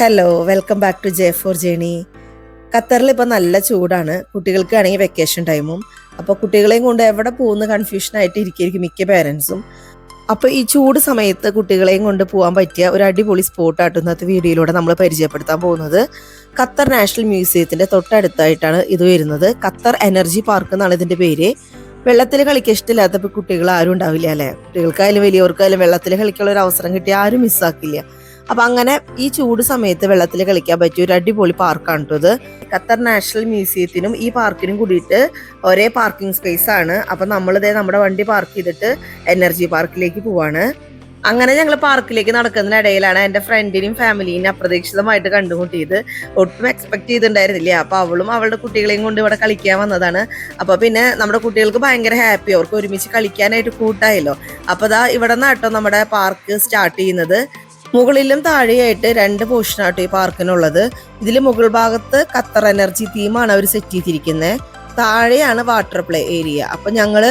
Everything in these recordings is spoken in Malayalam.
Hello, welcome back to J four journey. ഖത്തറിൽ ഇപ്പോൾ നല്ല ചൂടാണ്. കുട്ടികൾക്കാണെങ്കിൽ വെക്കേഷൻ ടൈമും. അപ്പോൾ കുട്ടികളെയും കൊണ്ട് എവിടെ പോകുന്ന കൺഫ്യൂഷനായിട്ട് ഇരിക്കും മിക്ക പേരൻസും. അപ്പോൾ ഈ ചൂട് സമയത്ത് കുട്ടികളെയും കൊണ്ട് പോകാൻ പറ്റിയ ഒരു അടിപൊളി സ്പോട്ടായിട്ട് ഇന്നത്തെ വീഡിയോയിലൂടെ നമ്മൾ പരിചയപ്പെടുത്താൻ പോകുന്നത് ഖത്തർ നാഷണൽ മ്യൂസിയത്തിൻ്റെ തൊട്ടടുത്തായിട്ടാണ് ഇത് വരുന്നത്. ഖത്തർ എനർജി പാർക്ക് എന്നാണ് ഇതിൻ്റെ പേര്. വെള്ളത്തിൽ കളിക്കാൻ ഇഷ്ടമില്ലാത്തപ്പോൾ കുട്ടികൾ ആരും ഉണ്ടാവില്ല അല്ലേ? കുട്ടികൾക്കായാലും വലിയവർക്കായാലും വെള്ളത്തിൽ കളിക്കാനുള്ള ഒരു അവസരം കിട്ടിയ ആരും മിസ്സാക്കില്ല. അപ്പം അങ്ങനെ ഈ ചൂട് സമയത്ത് വെള്ളത്തിൽ കളിക്കാൻ പറ്റിയ ഒരു അടിപൊളി പാർക്കാണ് കേട്ടോ ഇത്. ഖത്തർ നാഷണൽ മ്യൂസിയത്തിനും ഈ പാർക്കിനും കൂടിയിട്ട് ഒരേ പാർക്കിംഗ് സ്പേസ് ആണ്. അപ്പം നമ്മളിതേ നമ്മുടെ വണ്ടി പാർക്ക് ചെയ്തിട്ട് എനർജി പാർക്കിലേക്ക് പോവാണ്. അങ്ങനെ ഞങ്ങൾ പാർക്കിലേക്ക് നടക്കുന്നതിനിടയിലാണ് എൻ്റെ ഫ്രണ്ടിനെയും ഫാമിലീനും അപ്രതീക്ഷിതമായിട്ട് കണ്ടുമുട്ടിയത്. ഒട്ടും എക്സ്പെക്ട് ചെയ്തിട്ടുണ്ടായിരുന്നില്ല. അപ്പോൾ അവളും അവളുടെ കുട്ടികളെയും കൊണ്ട് ഇവിടെ കളിക്കാൻ വന്നതാണ്. അപ്പോൾ പിന്നെ നമ്മുടെ കുട്ടികൾക്ക് ഭയങ്കര ഹാപ്പി, അവർക്ക് ഒരുമിച്ച് കളിക്കാനായിട്ട് കൂട്ടായല്ലോ. അപ്പോൾ ദാ ഇവിടെ നിന്നാട്ടോ നമ്മുടെ പാർക്ക് സ്റ്റാർട്ട് ചെയ്യുന്നത്. മുകളിലും താഴെയായിട്ട് 2 പോർഷനാട്ടോ ഈ പാർക്കിനുള്ളത്. ഇതിൽ മുകൾ ഭാഗത്ത് ഖത്തർ എനർജി തീമാണ് അവർ സെറ്റ് ചെയ്തിരിക്കുന്നത്. താഴെയാണ് വാട്ടർ പ്ലേ ഏരിയ. അപ്പം ഞങ്ങൾ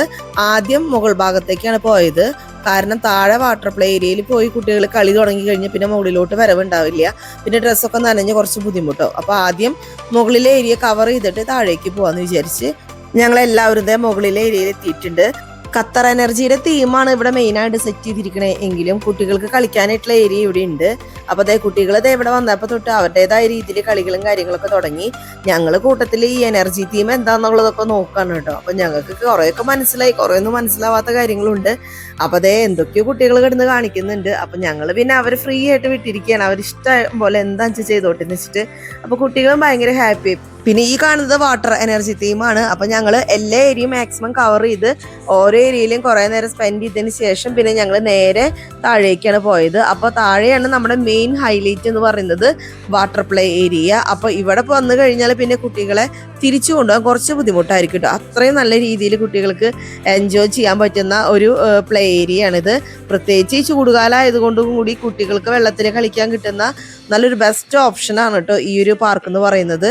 ആദ്യം മുകൾ ഭാഗത്തേക്കാണ് പോയത്. കാരണം താഴെ വാട്ടർ പ്ലേ ഏരിയയിൽ പോയി കുട്ടികൾ കളി തുടങ്ങി കഴിഞ്ഞാൽ പിന്നെ മുകളിലോട്ട് വരവുണ്ടാവില്ല. പിന്നെ ഡ്രസ്സൊക്കെ നനഞ്ഞ് കുറച്ച് ബുദ്ധിമുട്ടോ. അപ്പോൾ ആദ്യം മുകളിലെ ഏരിയ കവർ ചെയ്തിട്ട് താഴേക്ക് പോകാമെന്ന് വിചാരിച്ച് ഞങ്ങളെല്ലാവരും മുകളിലെ ഏരിയയിൽ എത്തിയിട്ടുണ്ട്. ഖത്തർ എനർജിയുടെ തീമാണ് ഇവിടെ മെയിനായിട്ട് സെറ്റ് ചെയ്തിരിക്കണേ. എങ്കിലും കുട്ടികൾക്ക് കളിക്കാനായിട്ടുള്ള ഏരിയ ഇവിടെ ഉണ്ട്. അപ്പോൾ അതേ കുട്ടികൾ ഇവിടെ വന്നപ്പോൾ തൊട്ട് അവരുടേതായ രീതിയിൽ കളികളും കാര്യങ്ങളൊക്കെ തുടങ്ങി. ഞങ്ങൾ കൂട്ടത്തിൽ ഈ എനർജി തീം എന്താണെന്നുള്ളതൊക്കെ നോക്കാണ് കേട്ടോ. അപ്പം ഞങ്ങൾക്ക് കുറേയൊക്കെ മനസ്സിലായി, കുറേയൊന്നും മനസ്സിലാവാത്ത കാര്യങ്ങളുണ്ട്. അപ്പോൾ അതേ എന്തൊക്കെയോ കുട്ടികൾ കിടന്ന് കാണിക്കുന്നുണ്ട്. അപ്പം ഞങ്ങൾ പിന്നെ അവർ ഫ്രീ ആയിട്ട് വിട്ടിരിക്കുകയാണ്. അവരിഷ്ടം പോലെ എന്താണെന്ന് ചെയ്തോട്ടെ എന്ന് വെച്ചിട്ട്. അപ്പോൾ കുട്ടികളും ഭയങ്കര ഹാപ്പി. പിന്നെ ഈ കാണുന്നത് വാട്ടർ എനർജി തീമാണ്. അപ്പം ഞങ്ങൾ എല്ലാ ഏരിയയും മാക്സിമം കവർ ചെയ്ത് ഓരോ ഏരിയയിലും കുറേ നേരം സ്പെൻഡ് ചെയ്തതിന് ശേഷം പിന്നെ ഞങ്ങൾ നേരെ താഴേക്കാണ് പോയത്. അപ്പോൾ താഴെയാണ് നമ്മുടെ മെയിൻ ഹൈലൈറ്റ് എന്ന് പറയുന്നത് വാട്ടർ പ്ലേ ഏരിയ. അപ്പോൾ ഇവിടെ വന്നു കഴിഞ്ഞാൽ പിന്നെ കുട്ടികളെ തിരിച്ചു കൊണ്ടുപോകാൻ കുറച്ച് ബുദ്ധിമുട്ടായിരിക്കും കേട്ടോ. അത്രയും നല്ല രീതിയിൽ കുട്ടികൾക്ക് എൻജോയ് ചെയ്യാൻ പറ്റുന്ന ഒരു പ്ലേ ഏരിയ ആണിത്. പ്രത്യേകിച്ച് ഈ ചൂടുകാലം ആയതുകൊണ്ടും കൂടി കുട്ടികൾക്ക് വെള്ളത്തിൽ കളിക്കാൻ കിട്ടുന്ന നല്ലൊരു ബെസ്റ്റ് ഓപ്ഷനാണ് കേട്ടോ ഈ ഒരു പാർക്ക് എന്ന് പറയുന്നത്.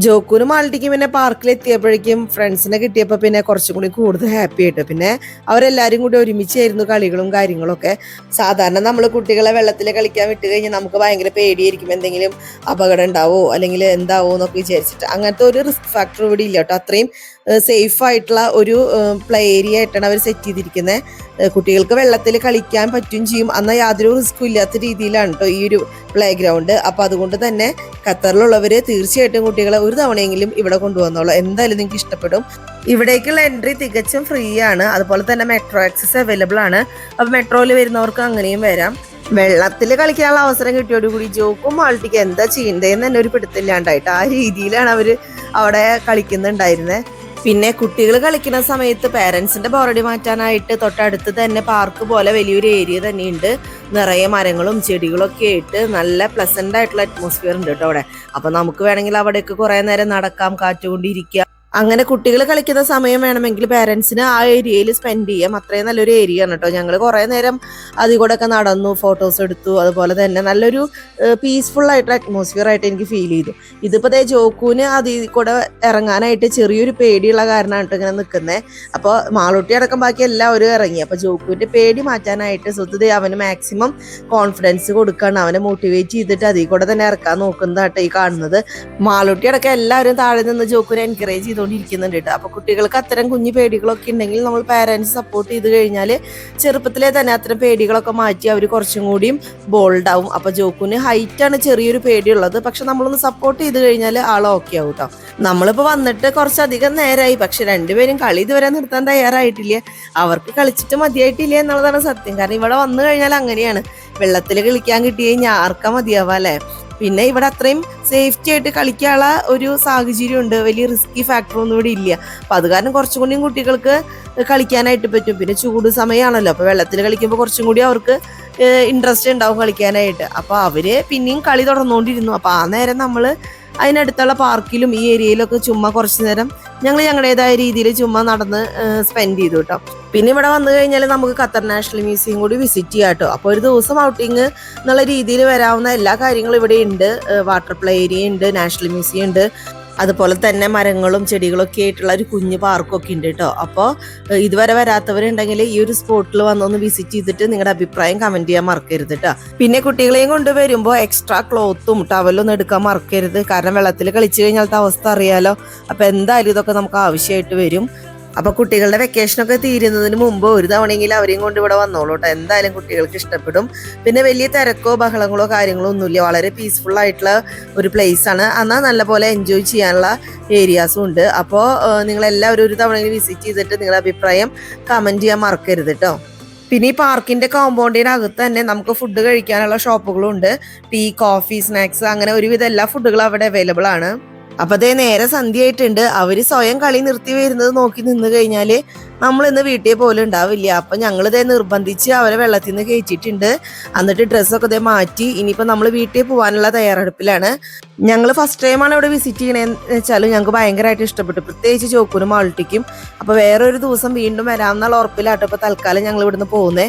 ജോക്കൂനും മാൾട്ടിക്കും പിന്നെ പാർക്കിലെത്തിയപ്പോഴേക്കും ഫ്രണ്ട്സിനെ കിട്ടിയപ്പോൾ പിന്നെ കുറച്ചും കൂടി കൂടുതൽ ഹാപ്പി ആയിട്ട്. പിന്നെ അവരെല്ലാവരും കൂടി ഒരുമിച്ചായിരുന്നു കളികളും കാര്യങ്ങളൊക്കെ. സാധാരണ നമ്മൾ കുട്ടികളെ വെള്ളത്തിൽ കളിക്കാൻ വിട്ട് കഴിഞ്ഞാൽ നമുക്ക് ഭയങ്കര പേടിയായിരിക്കും, എന്തെങ്കിലും അപകടം ഉണ്ടാവോ അല്ലെങ്കിൽ എന്താവോ എന്നൊക്കെ വിചാരിച്ചിട്ട്. അങ്ങനത്തെ ഒരു റിസ്ക് ഫാക്ടർ ഇവിടെ ഇല്ല കേട്ടോ. അത്രയും സേഫ് ആയിട്ടുള്ള ഒരു പ്ലേ ഏരിയ ആയിട്ടാണ് അവർ സെറ്റ് ചെയ്തിരിക്കുന്നത്. കുട്ടികൾക്ക് വെള്ളത്തിൽ കളിക്കാൻ പറ്റും ചെയ്യും, എന്നാൽ യാതൊരു റിസ്ക്കും ഇല്ലാത്ത രീതിയിലാണ് കേട്ടോ ഈ ഒരു പ്ലേ ഗ്രൗണ്ട്. അപ്പോൾ അതുകൊണ്ട് തന്നെ ഖത്തറിലുള്ളവർ തീർച്ചയായിട്ടും കുട്ടികളെ ഒരു തവണയെങ്കിലും ഇവിടെ കൊണ്ടുവന്നോളൂ. എന്തായാലും നിങ്ങൾക്ക് ഇഷ്ടപ്പെടും. ഇവിടേക്കുള്ള എൻട്രി തികച്ചും ഫ്രീ ആണ്. അതുപോലെ തന്നെ മെട്രോ ആക്സസ് അവൈലബിൾ ആണ്. അപ്പോൾ മെട്രോയിൽ വരുന്നവർക്ക് അങ്ങനെയും വരാം. വെള്ളത്തിൽ കളിക്കാനുള്ള അവസരം കിട്ടിയോടുകൂടി ജോക്കും മാൾട്ടിക്ക് എന്താ ചെയ്യേണ്ടതെന്ന് തന്നെ ഒരു പിടുത്തില്ലാണ്ടായിട്ട് ആ രീതിയിലാണ് അവർ അവിടെ കളിക്കുന്നുണ്ടായിരുന്നത്. പിന്നെ കുട്ടികൾ കളിക്കുന്ന സമയത്ത് പേരൻസിന്റെ ബോറടി മാറ്റാനായിട്ട് തൊട്ടടുത്ത് തന്നെ പാർക്ക് പോലെ വലിയൊരു ഏരിയ തന്നെയുണ്ട്. നിറയെ മരങ്ങളും ചെടികളൊക്കെ ആയിട്ട് നല്ല പ്ലസന്റ് ആയിട്ടുള്ള അറ്റ്മോസ്ഫിയർ ഉണ്ട് കേട്ടോ അവിടെ. അപ്പൊ നമുക്ക് വേണമെങ്കിൽ അവിടേക്ക് കുറെ നേരം നടക്കാം, കാറ്റുകൊണ്ടിരിക്കാം. അങ്ങനെ കുട്ടികൾ കളിക്കുന്ന സമയം വേണമെങ്കിൽ പേരൻസിന് ആ ഏരിയയിൽ സ്പെൻഡ് ചെയ്യാം. അത്രയും നല്ലൊരു ഏരിയ ആണ് കേട്ടോ. ഞങ്ങൾ കുറേ നേരം അതിൽ കൂടെ ഒക്കെ നടന്നു, ഫോട്ടോസ് എടുത്തു. അതുപോലെ തന്നെ നല്ലൊരു പീസ്ഫുൾ ആയിട്ടുള്ള അറ്റ്മോസ്ഫിയർ ആയിട്ട് എനിക്ക് ഫീൽ ചെയ്തു. ഇതിപ്പോൾ ജോക്കൂന് അതിൽ കൂടെ ഇറങ്ങാനായിട്ട് ചെറിയൊരു പേടിയുള്ള കാരണമാണ് കേട്ടോ ഇങ്ങനെ നിൽക്കുന്നത്. അപ്പോൾ മാളൂട്ടി അടക്കം ബാക്കി എല്ലാവരും ഇറങ്ങി. അപ്പോൾ ജോക്കൂവിൻ്റെ പേടി മാറ്റാനായിട്ട് സ്വത്ത് അവന് മാക്സിമം കോൺഫിഡൻസ് കൊടുക്കുകയാണ്. അവനെ മോട്ടിവേറ്റ് ചെയ്തിട്ട് അതിൽ കൂടെ തന്നെ ഇറക്കാൻ നോക്കുന്നതാട്ടോ ഈ കാണുന്നത്. മാളൂട്ടി അടക്കം എല്ലാവരും താഴെ നിന്ന് ജോക്കൂനെ എൻകറേജ് ചെയ്തു ിരിക്കുന്നുണ്ട് കേട്ടോ. അപ്പൊ കുട്ടികൾക്ക് അത്തരം കുഞ്ഞു പേടികളൊക്കെ ഉണ്ടെങ്കിൽ നമ്മൾ പാരന്റ്സ് സപ്പോർട്ട് ചെയ്ത് കഴിഞ്ഞാൽ ചെറുപ്പത്തിലെ തന്നെ അത്തരം പേടികളൊക്കെ മാറ്റി അവർ കുറച്ചും കൂടിയും ബോൾഡ് ആവും. അപ്പൊ ജോക്കുന് ഹൈറ്റാണ് ചെറിയൊരു പേടിയുള്ളത്. പക്ഷെ നമ്മളൊന്ന് സപ്പോർട്ട് ചെയ്ത് കഴിഞ്ഞാൽ ആൾ ഓക്കെ ആവും കേട്ടോ. നമ്മളിപ്പോ വന്നിട്ട് കുറച്ചധികം നേരമായി, പക്ഷെ രണ്ടുപേരും കളി ഇതുവരെ നിർത്താൻ തയ്യാറായിട്ടില്ല. അവർക്ക് കളിച്ചിട്ട് മതിയായിട്ടില്ല എന്നുള്ളതാണ് സത്യം. കാരണം ഇവിടെ വന്നു കഴിഞ്ഞാൽ അങ്ങനെയാണ്, വെള്ളത്തിൽ കളിക്കാൻ കിട്ടി കഴിഞ്ഞാൽ ആർക്കാ മതിയാവാ അല്ലേ. പിന്നെ ഇവിടെ അത്രയും സേഫ്റ്റി ആയിട്ട് കളിക്കാനുള്ള ഒരു സാഹചര്യം ഉണ്ട്. വലിയ റിസ്കി ഫാക്ടറൊന്നും ഇവിടെ ഇല്ല. അപ്പം അത് കാരണം കുറച്ചും കൂടിയും കുട്ടികൾക്ക് കളിക്കാനായിട്ട് പറ്റും. പിന്നെ ചൂട് സമയമാണല്ലോ, അപ്പോൾ വെള്ളത്തിൽ കളിക്കുമ്പോൾ കുറച്ചും കൂടി അവർക്ക് ഇൻട്രസ്റ്റ് ഉണ്ടാവും കളിക്കാനായിട്ട്. അപ്പോൾ അവര് പിന്നെയും കളി തുടർന്നുകൊണ്ടിരുന്നു. അപ്പോൾ ആ നേരം നമ്മൾ അതിനടുത്തുള്ള പാർക്കിലും ഈ ഏരിയയിലൊക്കെ ചുമ്മാ കുറച്ച് നേരം ഞങ്ങൾ ഞങ്ങളുടേതായ രീതിയിൽ ചുമ്മാ നടന്ന് സ്പെൻഡ് ചെയ്തു കേട്ടോ. പിന്നെ ഇവിടെ വന്നു കഴിഞ്ഞാൽ നമുക്ക് ഖത്തർ നാഷണൽ മ്യൂസിയം കൂടി വിസിറ്റ് ചെയ്യാം കേട്ടോ. അപ്പോൾ ഒരു ദിവസം ഔട്ടിങ് എന്നുള്ള രീതിയിൽ വരാവുന്ന എല്ലാ കാര്യങ്ങളും ഇവിടെ ഉണ്ട്. വാട്ടർ പ്ലേ ഏരിയ ഉണ്ട്, നാഷണൽ മ്യൂസിയം ഉണ്ട്. അതുപോലെ തന്നെ മരങ്ങളും ചെടികളും ഒക്കെ ആയിട്ടുള്ള ഒരു കുഞ്ഞു പാർക്കൊക്കെ ഉണ്ട് കേട്ടോ. അപ്പോൾ ഇതുവരെ വരാത്തവരുണ്ടെങ്കിൽ ഈ ഒരു സ്പോട്ടിൽ വന്നൊന്ന് വിസിറ്റ് ചെയ്തിട്ട് നിങ്ങളുടെ അഭിപ്രായം കമന്റ് ചെയ്യാൻ മറക്കരുത് കേട്ടോ. പിന്നെ കുട്ടികളെയും കൊണ്ട് വരുമ്പോൾ എക്സ്ട്രാ ക്ലോത്തും ടവലൊന്നും എടുക്കാൻ മറക്കരുത്. കാരണം വെള്ളത്തിൽ കളിച്ചു കഴിഞ്ഞാലത്തെ അവസ്ഥ അറിയാലോ. അപ്പോൾ എന്തായാലും ഇതൊക്കെ നമുക്ക് ആവശ്യമായിട്ട് വരും. അപ്പോൾ കുട്ടികളുടെ വെക്കേഷനൊക്കെ തീരുന്നതിന് മുമ്പ് ഒരു തവണയെങ്കിലും അവരെയും കൊണ്ട് ഇവിടെ വന്നോളൂ കേട്ടോ. എന്തായാലും കുട്ടികൾക്ക് ഇഷ്ടപ്പെടും. പിന്നെ വലിയ തിരക്കോ ബഹളങ്ങളോ കാര്യങ്ങളോ ഒന്നുമില്ല. വളരെ പീസ്ഫുൾ ആയിട്ടുള്ള ഒരു പ്ലേസ് ആണ്. എന്നാൽ നല്ലപോലെ എൻജോയ് ചെയ്യാനുള്ള ഏരിയാസും ഉണ്ട്. അപ്പോൾ നിങ്ങളെല്ലാവരും ഒരു തവണയെങ്കിലും വിസിറ്റ് ചെയ്തിട്ട് നിങ്ങളുടെ അഭിപ്രായം കമൻറ്റ് ചെയ്യാൻ മറക്കരുത് കേട്ടോ. പിന്നെ ഈ പാർക്കിന്റെ കോമ്പൗണ്ടിന്റെ അകത്ത് തന്നെ നമുക്ക് ഫുഡ് കഴിക്കാനുള്ള ഷോപ്പുകളും ഉണ്ട്. ടീ, കോഫി, സ്നാക്സ് അങ്ങനെ ഒരുവിധം എല്ലാ ഫുഡുകളും അവിടെ അവൈലബിൾ ആണ്. അപ്പൊ അതേ നേരെ സന്ധ്യയായിട്ടുണ്ട്. അവര് സ്വയം കളി നിർത്തി വരുന്നത് നോക്കി നിന്ന് കഴിഞ്ഞാല് നമ്മൾ ഇന്ന് വീട്ടിൽ പോലും ഉണ്ടാവില്ല. അപ്പൊ ഞങ്ങൾ ഇതേ നിർബന്ധിച്ച് അവരെ വെള്ളത്തിൽ നിന്ന് കയറ്റിയിട്ടുണ്ട്. എന്നിട്ട് ഡ്രസ്സൊക്കെ ഇതേ മാറ്റി ഇനിയിപ്പോ നമ്മൾ വീട്ടിൽ പോകാനുള്ള തയ്യാറെടുപ്പിലാണ്. ഞങ്ങൾ ഫസ്റ്റ് ടൈമാണ് ഇവിടെ വിസിറ്റ് ചെയ്യണേന്ന് വെച്ചാലും ഞങ്ങൾക്ക് ഭയങ്കരമായിട്ട് ഇഷ്ടപ്പെട്ടു, പ്രത്യേകിച്ച് ചോക്കൂരും മാൾട്ടിക്കും. അപ്പൊ വേറൊരു ദിവസം വീണ്ടും വരാമെന്നുള്ള ഉറപ്പിലാട്ടോ ഇപ്പൊ തൽക്കാലം ഞങ്ങൾ ഇവിടുന്ന് പോകുന്നേ.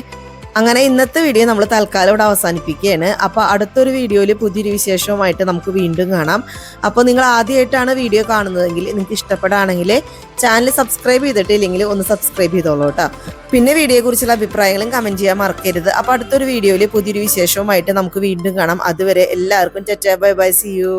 അങ്ങനെ ഇന്നത്തെ വീഡിയോ നമ്മൾ തൽക്കാലം ഇവിടെ അവസാനിപ്പിക്കുകയാണ്. അപ്പോൾ അടുത്തൊരു വീഡിയോയിൽ പുതിയൊരു വിശേഷവുമായിട്ട് നമുക്ക് വീണ്ടും കാണാം. അപ്പോൾ നിങ്ങൾ ആദ്യമായിട്ടാണ് വീഡിയോ കാണുന്നതെങ്കിൽ നിങ്ങൾക്ക് ഇഷ്ടപ്പെടുകയാണെങ്കിൽ ചാനൽ സബ്സ്ക്രൈബ് ചെയ്തിട്ടില്ലെങ്കിൽ ഒന്ന് സബ്സ്ക്രൈബ് ചെയ്തോളൂ കേട്ടോ. പിന്നെ വീഡിയോയെക്കുറിച്ചുള്ള അഭിപ്രായങ്ങളും കമൻറ്റ് ചെയ്യാൻ മറക്കരുത്. അപ്പോൾ അടുത്തൊരു വീഡിയോയിൽ പുതിയൊരു വിശേഷവുമായിട്ട് നമുക്ക് വീണ്ടും കാണാം. അതുവരെ എല്ലാവർക്കും ബൈ ബൈ, സീ യു.